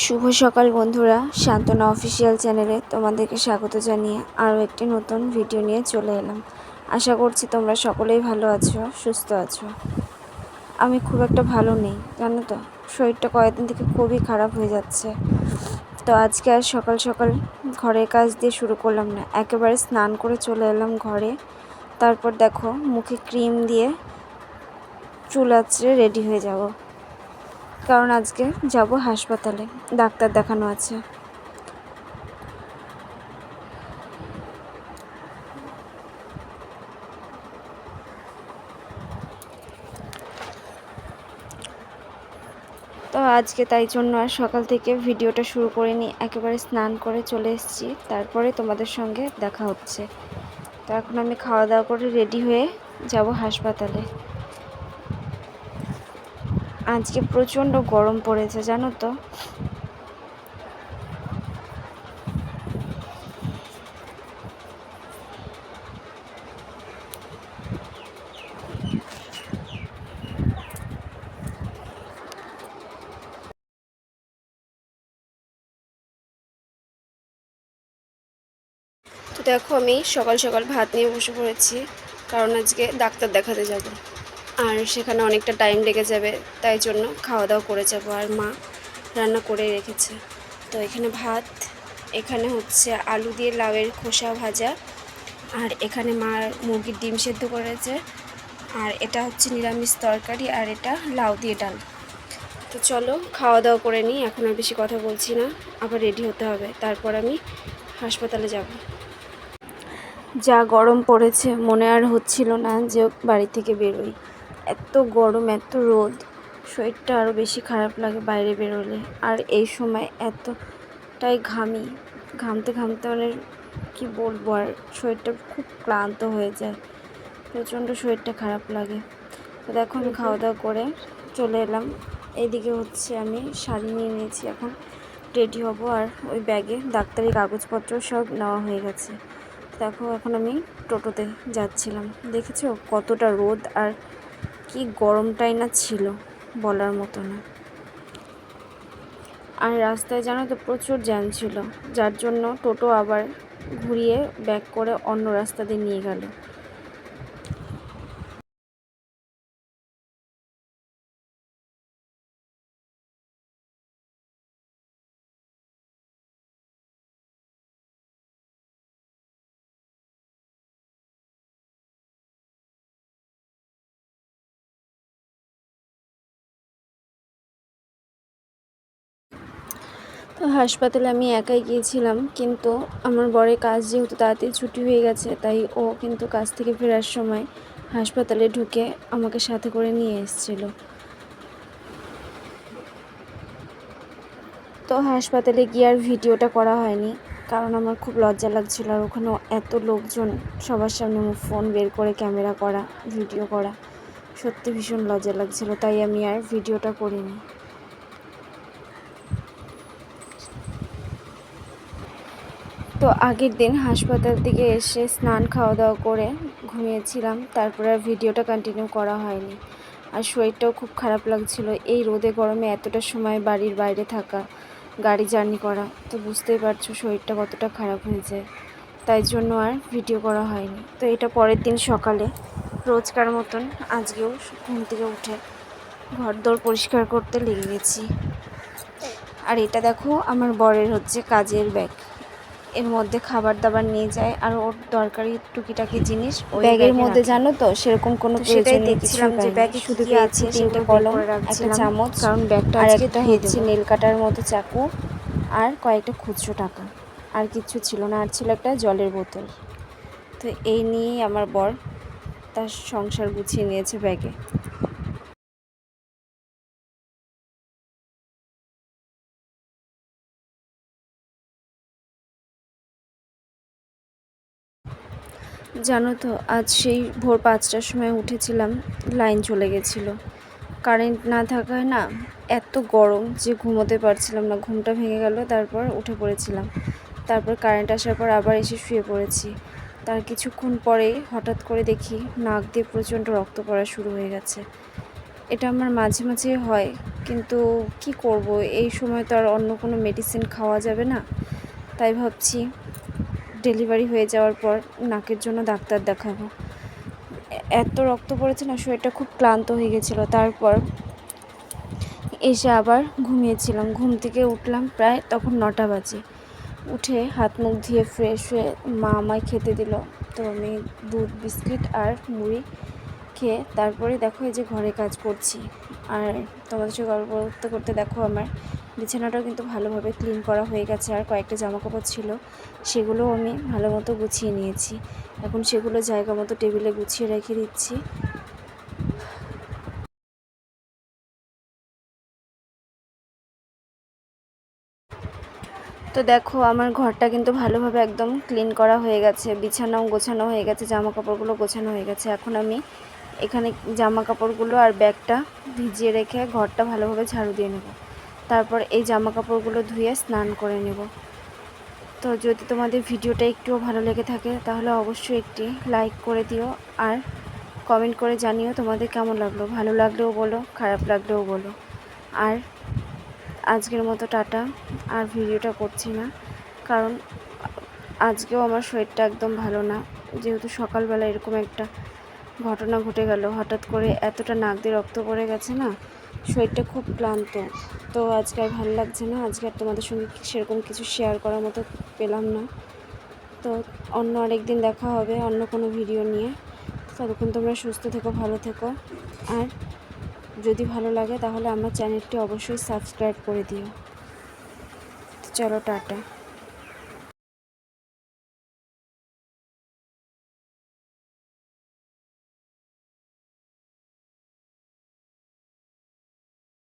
শুভ সকাল বন্ধুরা, সান্ত্বনা অফিসিয়াল চ্যানেলে তোমাদেরকে স্বাগত জানিয়ে আরও একটি নতুন ভিডিও নিয়ে চলে এলাম। আশা করছি তোমরা সকলেই ভালো আছো, সুস্থ আছো। আমি খুব একটা ভালো নেই, জানো তো, শরীরটা কয়েকদিন থেকে খুবই খারাপ হয়ে যাচ্ছে। তো আজকে আর সকাল সকাল ঘরের কাজ দিয়ে শুরু করলাম না, একেবারে স্নান করে চলে এলাম ঘরে। তারপর দেখো মুখে ক্রিম দিয়ে চুল আঁচড়ে রেডি হয়ে যাব, কারণ আজকে যাব হাসপাতালে, ডাক্তার দেখানো আছে। তো আজকে তাই জন্য আর সকাল থেকে ভিডিওটা শুরু করিনি, একেবারে স্নান করে চলে এসেছি, তারপরে তোমাদের সঙ্গে দেখা হচ্ছে। তো এখন আমি খাওয়া দাওয়া করে রেডি হয়ে যাব হাসপাতালে। আজকে প্রচণ্ড গরম পড়েছে, জানো তো। তো দেখো আমি সকাল সকাল ভাত নিয়ে বসে পড়েছি, কারণ আজকে ডাক্তার দেখাতে যাব, আর সেখানে অনেকটা টাইম লেগে যাবে, তাই জন্য খাওয়া দাওয়া করে যাব। আর মা রান্না করে রেখেছে। তো এখানে ভাত, এখানে হচ্ছে আলু দিয়ে লাউয়ের খোসা ভাজা, আর এখানে মা মুরগির ডিম সেদ্ধ করেছে, আর এটা হচ্ছে নিরামিষ তরকারি, আর এটা লাউ দিয়ে ডাল। তো চলো খাওয়া দাওয়া করে নিই, এখন আর বেশি কথা বলছি না, আবার রেডি হতে হবে, তারপর আমি হাসপাতালে যাব। যা গরম পড়েছে, মনে আর হচ্ছিল না যে বাড়ি থেকে বেরোই। এত গরম, এত রোদ, শরীরটা আরও বেশি খারাপ লাগে বাইরে বেরোলে। আর এই সময় এতটাই ঘামি, ঘামতে ঘামতে মানে কি বলবো, আর শরীরটা খুব ক্লান্ত হয়ে যায়, প্রচণ্ড শরীরটা খারাপ লাগে। তো দেখো আমি খাওয়া দাওয়া করে চলে এলাম। এইদিকে হচ্ছে আমি শাড়ি নিয়ে নিয়েছি, এখন রেডি হব, আর ওই ব্যাগে ডাক্তারি কাগজপত্র সব নেওয়া হয়ে গেছে। দেখো এখন আমি টোটোতে যাচ্ছিলাম, দেখেছো কতটা রোদ, আর কি গরমটাই না ছিল, বলার মতো না। আর রাস্তায় জানো তো প্রচুর জ্যাম ছিল, যার জন্য টোটো আবার ঘুরিয়ে ব্যাক করে অন্য রাস্তা দিয়ে নিয়ে গেল। তো হাসপাতালে আমি একাই গিয়েছিলাম, কিন্তু আমার বরের কাজ যেহেতু তাড়াতাড়ি ছুটি হয়ে গেছে, তাই ও কিন্তু কাজ থেকে ফেরার সময় হাসপাতালে ঢুকে আমাকে সাথে করে নিয়ে এসেছিল। তো হাসপাতালে গিয়ে আর ভিডিওটা করা হয়নি, কারণ আমার খুব লজ্জা লাগছিল, আর ওখানে এত লোকজন, সবার সামনে ফোন বের করে ক্যামেরা করা, ভিডিও করা, সত্যি ভীষণ লজ্জা লাগছিল, তাই আমি আর ভিডিওটা করিনি। তো আগের দিন হাসপাতাল থেকে এসে স্নান খাওয়া দাওয়া করে ঘুমিয়েছিলাম, তারপরে আর ভিডিওটা কন্টিনিউ করা হয়নি। আর শরীরটাও খুব খারাপ লাগছিল, এই রোদে গরমে এতটা সময় বাড়ির বাইরে থাকা, গাড়ি জার্নি করা, তো বুঝতেই পারছো শরীরটা কতটা খারাপ হয়ে যায়, তাই জন্য আর ভিডিও করা হয়নি। তো এটা পরের দিন সকালে রোজকার মতন আজকেও ঘুম থেকে উঠে ঘরদোর পরিষ্কার করতে লেগে গেছি। আর এটা দেখো আমার বরের হচ্ছে কাজের ব্যাগ, এর মধ্যে খাবার দাবার নিয়ে যায়, আর ওর দরকারি টুকিটাকি জিনিস ওই ব্যাগের মধ্যে, জানো তো সেরকম কোনো প্রয়োজন দেখছিলাম যে ব্যাগে শুধু পেয়েছি 3টে কলম, একটা চামচ, কারণ ব্যাগটা আর একটা হচ্ছে নেল কাটার মতো চাকু, আর কয়েকটা খুচরো টাকা, আর কিছু ছিল না, আর ছিল একটা জলের বোতল। তো এই নিয়েই আমার বর তার সংসার গুছিয়ে নিয়েছে ব্যাগে। জানো তো আজ সেই ভোর 5টার সময় উঠেছিলাম, লাইন চলে গেছিলো, কারেন্ট না থাকায় না এত গরম যে ঘুমোতে পারছিলাম না, ঘুমটা ভেঙে গেল, তারপর উঠে পড়েছিলাম, তারপর কারেন্ট আসার পর আবার এসে শুয়ে পড়েছি। তার কিছুক্ষণ পরেই হঠাৎ করে দেখি নাক দিয়ে প্রচণ্ড রক্ত পড়া শুরু হয়ে গেছে। এটা আমার মাঝে মাঝে হয়, কিন্তু কি করব, এই সময় তো আর অন্য কোনো মেডিসিন খাওয়া যাবে না। তাই ভাবছি ডেলিভারি হয়ে যাওয়ার পর নাকের জন্য ডাক্তার দেখাবো। এত রক্ত পড়েছে না, শরীরটা খুব ক্লান্ত হয়ে গেছিলো। তারপর এসে আবার ঘুমিয়েছিলাম, ঘুম থেকে উঠলাম প্রায় তখন 9টা বাজে। উঠে হাত মুখ ধুয়ে ফ্রেশ হয়ে মা আমায় খেতে দিল। তো আমি দুধ বিস্কিট আর মুড়ি খেয়ে তারপরে দেখো এই যে ঘরে কাজ করছি। আর তোমাদের সাথে গল্প করতে করতে দেখো আমার বিছানাটাও কিন্তু ভালোভাবে ক্লিন করা হয়ে গেছে। আর কয়েকটা জামাকাপড় ছিল, সেগুলোও আমি ভালো মতো গুছিয়ে নিয়েছি। এখন সেগুলো জায়গা মতো টেবিলে গুছিয়ে রেখে দিচ্ছি। তো দেখো আমার ঘরটা কিন্তু ভালোভাবে একদম ক্লিন করা হয়ে গেছে, বিছানাও গোছানো হয়ে গেছে, জামা কাপড়গুলো গোছানো হয়ে গেছে। এখন আমি এখানে জামা কাপড়গুলো আর ব্যাগটা ভিজিয়ে রেখে ঘরটা ভালোভাবে ঝাড়ু দিয়ে নেব। তারপর এই জামা কাপড়গুলো ধুয়ে স্নান করে নেব। তো যদি তোমাদের ভিডিওটা একটুও ভালো লেগে থাকে তাহলে অবশ্যই একটি লাইক করে দিও আর কমেন্ট করে জানিও তোমাদের কেমন লাগলো। ভালো লাগলেও বলো, খারাপ লাগলেও বলো। আর আজকের মতো টাটা, আর ভিডিওটা করছি না, কারণ আজকেও আমার শরীরটা একদম ভালো না। যেহেতু সকালবেলা এরকম একটা ঘটনা ঘটে গেল, হঠাৎ করে এতটা নাক দিয়ে রক্ত পড়ে গেছে না, শরীরটা খুব ক্লান্ত। তো আজকে আর ভালো লাগছে না, আজকে আর তোমাদের সঙ্গে সেরকম কিছু শেয়ার করার মতো পেলাম না। তো অন্য আরেকদিন দেখা হবে অন্য কোনো ভিডিও নিয়ে। ততক্ষণ তোমরা সুস্থ থেকো, ভালো থেকো। আর যদি ভালো লাগে তাহলে আমার চ্যানেলটি অবশ্যই সাবস্ক্রাইব করে দিও। চলো টাটা।